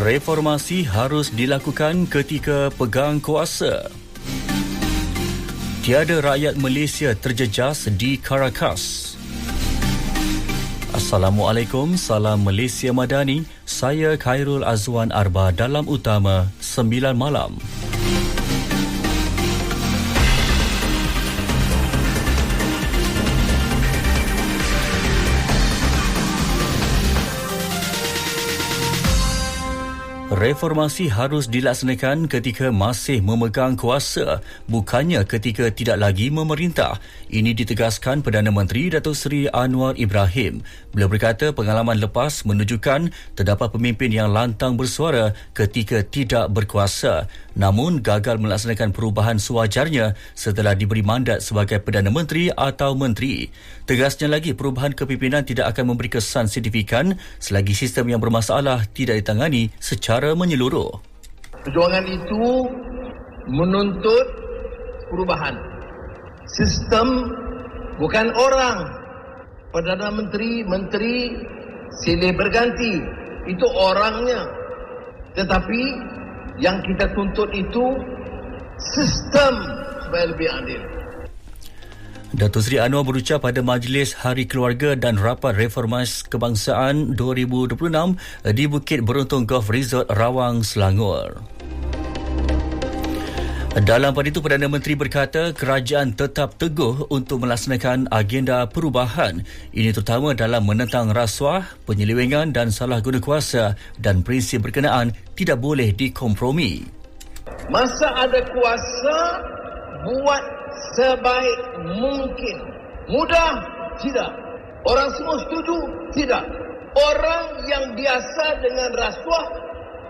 Reformasi harus dilakukan ketika pegang kuasa. Tiada rakyat Malaysia terjejas di Caracas. Assalamualaikum, salam Malaysia Madani. Saya Khairul Azwan Arba dalam Utama 9 malam. Reformasi harus dilaksanakan ketika masih memegang kuasa, bukannya ketika tidak lagi memerintah. Ini ditegaskan Perdana Menteri Datuk Seri Anwar Ibrahim. Beliau berkata pengalaman lepas menunjukkan terdapat pemimpin yang lantang bersuara ketika tidak berkuasa, namun gagal melaksanakan perubahan sewajarnya setelah diberi mandat sebagai Perdana Menteri atau Menteri. Tegasnya lagi, perubahan kepimpinan tidak akan memberi kesan signifikan selagi sistem yang bermasalah tidak ditangani secara menyeluruh. Perjuangan itu menuntut perubahan. Sistem bukan orang. Perdana Menteri silih berganti. Itu orangnya. Tetapi yang kita tuntut itu sistem supaya lebih adil. Datuk Seri Anwar berucap pada Majlis Hari Keluarga dan Rapat Reformasi Kebangsaan 2026 di Bukit Beruntung Golf Resort, Rawang, Selangor. Dalam pada itu, Perdana Menteri berkata kerajaan tetap teguh untuk melaksanakan agenda perubahan. Ini terutama dalam menentang rasuah, penyelewengan dan salah guna kuasa, dan prinsip berkenaan tidak boleh dikompromi. Masa ada kuasa, buat sebaik mungkin. Mudah? Tidak. Orang semua setuju? Tidak. Orang yang biasa dengan rasuah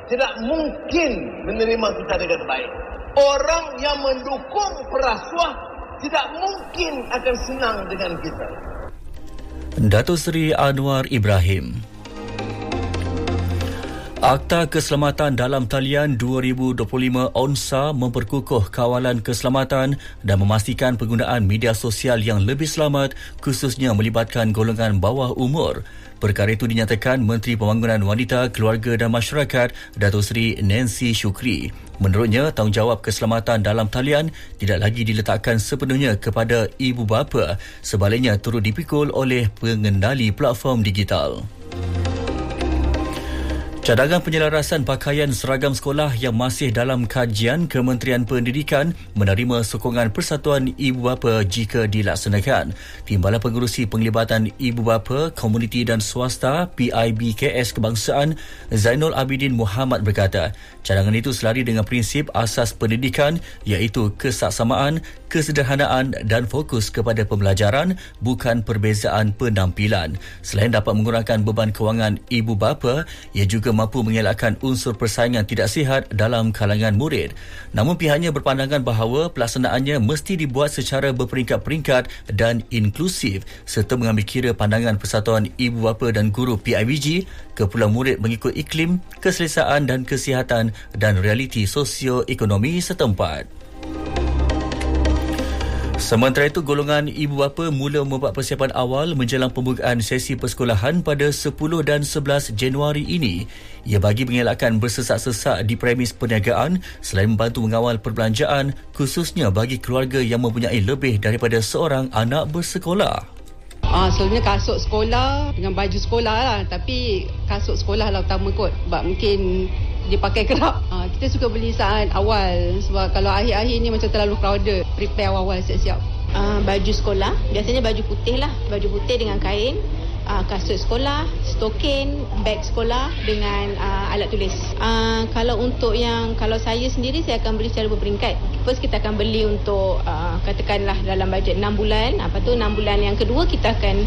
tidak mungkin menerima kita dengan baik. Orang yang mendukung perasuah tidak mungkin akan senang dengan kita. Datuk Seri Anwar Ibrahim. Akta Keselamatan dalam Talian 2025 ONSA memperkukuh kawalan keselamatan dan memastikan penggunaan media sosial yang lebih selamat, khususnya melibatkan golongan bawah umur. Perkara itu dinyatakan Menteri Pembangunan Wanita, Keluarga dan Masyarakat Datuk Seri Nancy Shukri. Menurutnya, tanggungjawab keselamatan dalam talian tidak lagi diletakkan sepenuhnya kepada ibu bapa, sebaliknya turut dipikul oleh pengendali platform digital. Cadangan penyelarasan pakaian seragam sekolah yang masih dalam kajian Kementerian Pendidikan menerima sokongan Persatuan Ibu Bapa jika dilaksanakan. Timbalan Pengurusi Penglibatan Ibu Bapa, Komuniti dan Swasta PIBKS Kebangsaan Zainul Abidin Muhammad berkata, cadangan itu selari dengan prinsip asas pendidikan iaitu kesaksamaan, kesederhanaan dan fokus kepada pembelajaran, bukan perbezaan penampilan. Selain dapat mengurangkan beban kewangan ibu bapa, ia juga mampu mengelakkan unsur persaingan tidak sihat dalam kalangan murid. Namun pihaknya berpandangan bahawa pelaksanaannya mesti dibuat secara berperingkat-peringkat dan inklusif serta mengambil kira pandangan Persatuan Ibu Bapa dan Guru PIBG, keperluan murid mengikut iklim, keselesaan dan kesihatan dan realiti sosio-ekonomi setempat. Sementara itu, golongan ibu bapa mula membuat persiapan awal menjelang pembukaan sesi persekolahan pada 10 dan 11 Januari ini. Ia bagi mengelakkan bersesak-sesak di premis perniagaan selain membantu mengawal perbelanjaan, khususnya bagi keluarga yang mempunyai lebih daripada seorang anak bersekolah. Selalunya kasut sekolah dengan baju sekolah lah. Tapi kasut sekolah lah utama kot. Sebab mungkin dia pakai kerap. Kita suka beli saat awal. Sebab kalau akhir-akhir ni macam terlalu crowded. Prepare awal siap-siap. Baju sekolah. Biasanya baju putih lah. Baju putih dengan kain. Kasut sekolah, stokin, beg sekolah dengan alat tulis. Kalau saya sendiri, saya akan beli secara berperingkat. First kita akan beli untuk katakanlah dalam bajet 6 bulan. Lepas tu 6 bulan yang kedua kita akan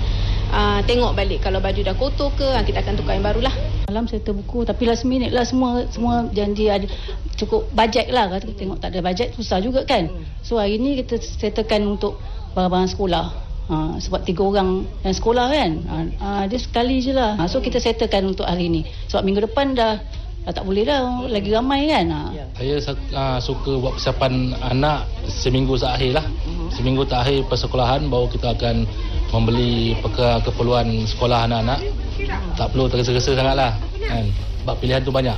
tengok balik. Kalau baju dah kotor ke, kita akan tukar yang barulah. Malam saya buku tapi last minute lah semua janji ada cukup bajet lah. Tengok tak ada bajet susah juga kan. So hari ni kita settlekan untuk barang-barang sekolah. Sebab 3 orang yang sekolah kan, dia sekali je lah. So kita settlekan untuk hari ni. Sebab minggu depan dah tak boleh dah, lagi ramai kan. Saya suka buat persiapan anak seminggu terakhir lah. Seminggu terakhir persekolahan baru kita akan membeli keperluan sekolah anak-anak. Tak perlu tergesa-gesa sangat lah kan. Sebab pilihan tu banyak.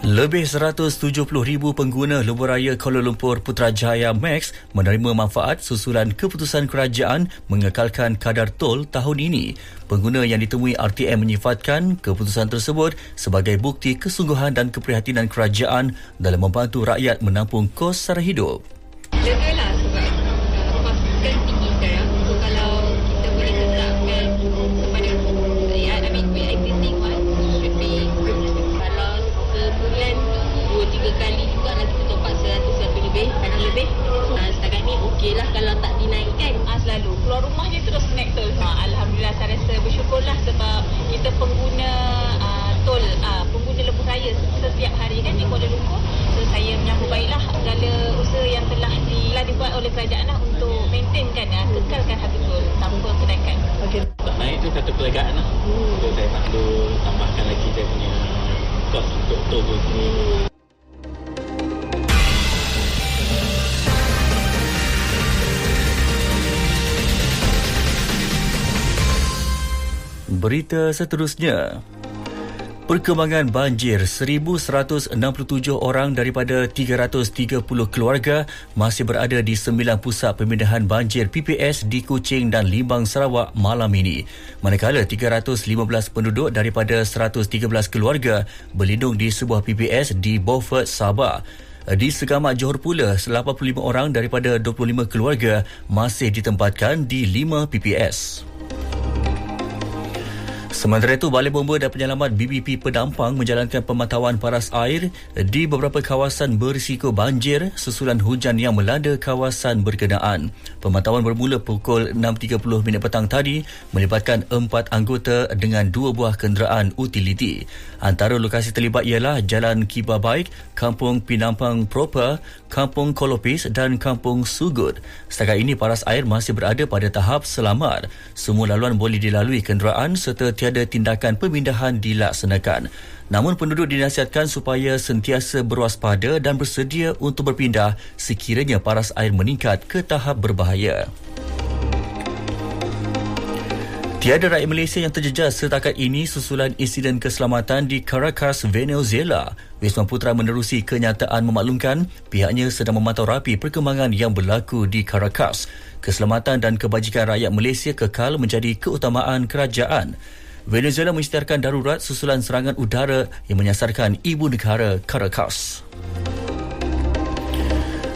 Lebih 170,000 pengguna lebuhraya Kuala Lumpur Putrajaya Max menerima manfaat susulan keputusan kerajaan mengekalkan kadar tol tahun ini. Pengguna yang ditemui RTM menyifatkan keputusan tersebut sebagai bukti kesungguhan dan keprihatinan kerajaan dalam membantu rakyat menampung kos sara hidup. Legalah sebab kos kan tinggi sekarang. So kalau kita boleh tetapkan kepada existing one should be kalau sebulan 2-3 kali juga lah kita top up 100 lebih, kadang lebih. Setakat ni okey lah kalau tak dinaikkan. Selalu keluar rumah je terus naik tol. Alhamdulillah saya rasa bersyukurlah sebab kita pengguna tol, pengguna lebuhraya setiap hari kan di Kuala Lumpur. So saya menyambut baiklah segala usaha yang telah dibuat oleh kerajaan lah untuk maintainkan, kekalkan harga tol tanpa kenaikan. Okay. Tak naik tu satu kelegaan lah. So saya tak perlu tambahkan lagi saya punya kos untuk tol tu sendiri. Berita seterusnya. Perkembangan banjir, 1,167 orang daripada 330 keluarga masih berada di 9 pusat pemindahan banjir PPS di Kuching dan Limbang, Sarawak malam ini. Manakala 315 penduduk daripada 113 keluarga berlindung di sebuah PPS di Beaufort, Sabah. Di Segamat Johor pula, 85 orang daripada 25 keluarga masih ditempatkan di 5 PPS. Sementara itu, Balai Bomba dan Penyelamat BBP Pedampang menjalankan pemantauan paras air di beberapa kawasan berisiko banjir susulan hujan yang melanda kawasan berkenaan. Pemantauan bermula pukul 6.30 petang tadi melibatkan 4 anggota dengan 2 buah kenderaan utiliti. Antara lokasi terlibat ialah Jalan Kiba Baik, Kampung Pinampang Proper, Kampung Kolopis dan Kampung Sugut. Setakat ini, paras air masih berada pada tahap selamat. Semua laluan boleh dilalui kenderaan serta tiada tindakan pemindahan dilaksanakan. Namun penduduk dinasihatkan supaya sentiasa berwaspada dan bersedia untuk berpindah sekiranya paras air meningkat ke tahap berbahaya. Tiada rakyat Malaysia yang terjejas setakat ini susulan insiden keselamatan di Caracas, Venezuela. Wisma Putra menerusi kenyataan memaklumkan pihaknya sedang memantau rapi perkembangan yang berlaku di Caracas. Keselamatan dan kebajikan rakyat Malaysia kekal menjadi keutamaan kerajaan. Venezuela mengisytiharkan darurat susulan serangan udara yang menyasarkan ibu negara Caracas.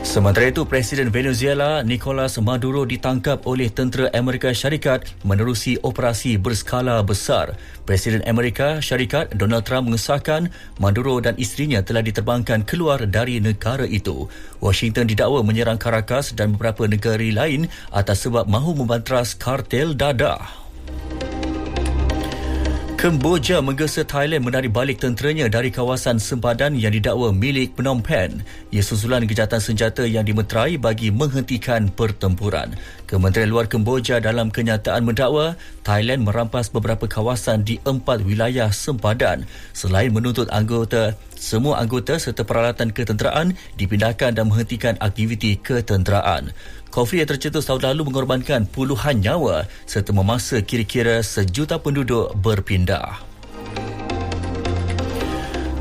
Sementara itu, Presiden Venezuela Nicolas Maduro ditangkap oleh tentera Amerika Syarikat menerusi operasi berskala besar. Presiden Amerika Syarikat Donald Trump mengesahkan Maduro dan isterinya telah diterbangkan keluar dari negara itu. Washington didakwa menyerang Caracas dan beberapa negara lain atas sebab mahu membantras kartel dadah. Kemboja menggesa Thailand menarik balik tenteranya dari kawasan sempadan yang didakwa milik Phnom Penh. Ia susulan kejahatan senjata yang dimeterai bagi menghentikan pertempuran. Kementerian Luar Kemboja dalam kenyataan mendakwa Thailand merampas beberapa kawasan di 4 wilayah sempadan. Selain menuntut semua anggota serta peralatan ketenteraan dipindahkan dan menghentikan aktiviti ketenteraan. Konflik yang tercetus tahun lalu mengorbankan puluhan nyawa serta memaksa kira-kira 1 juta penduduk berpindah.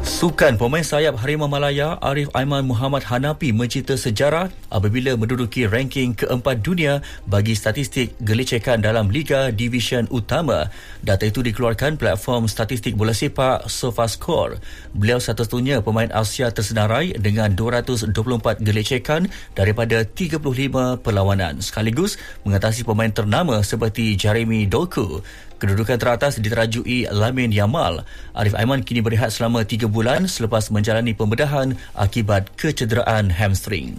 Sukan pemain sayap Harimau Malaya Arif Aiman Muhammad Hanafi mencipta sejarah apabila menduduki ranking keempat dunia bagi statistik gelecekan dalam Liga Division Utama. Data itu dikeluarkan platform statistik bola sepak SofaScore. Beliau satu-satunya pemain Asia tersenarai dengan 224 gelecekan daripada 35 perlawanan, sekaligus mengatasi pemain ternama seperti Jeremy Doku. Kedudukan teratas diterajui Lamine Yamal. Arif Aiman kini berehat selama 3 bulan selepas menjalani pembedahan akibat kecederaan hamstring.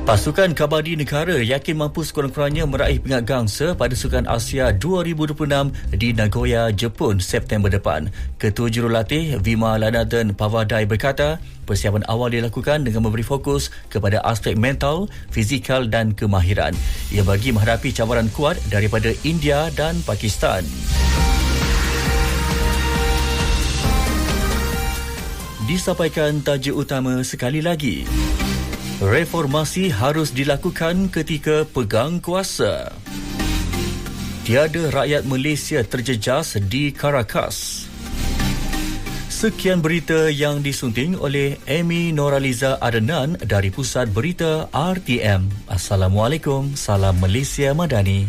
Pasukan Kabadi Negara yakin mampu sekurang-kurangnya meraih pingat gangsa pada Sukan Asia 2026 di Nagoya, Jepun September depan. Ketua Jurulatih Vima Lanathan Pavadai berkata, persiapan awal dilakukan dengan memberi fokus kepada aspek mental, fizikal dan kemahiran. Ia bagi menghadapi cabaran kuat daripada India dan Pakistan. Disampaikan tajuk utama sekali lagi. Reformasi harus dilakukan ketika pegang kuasa. Tiada rakyat Malaysia terjejas di Caracas. Sekian berita yang disunting oleh Amy Noraliza Adnan dari Pusat Berita RTM. Assalamualaikum, salam Malaysia Madani.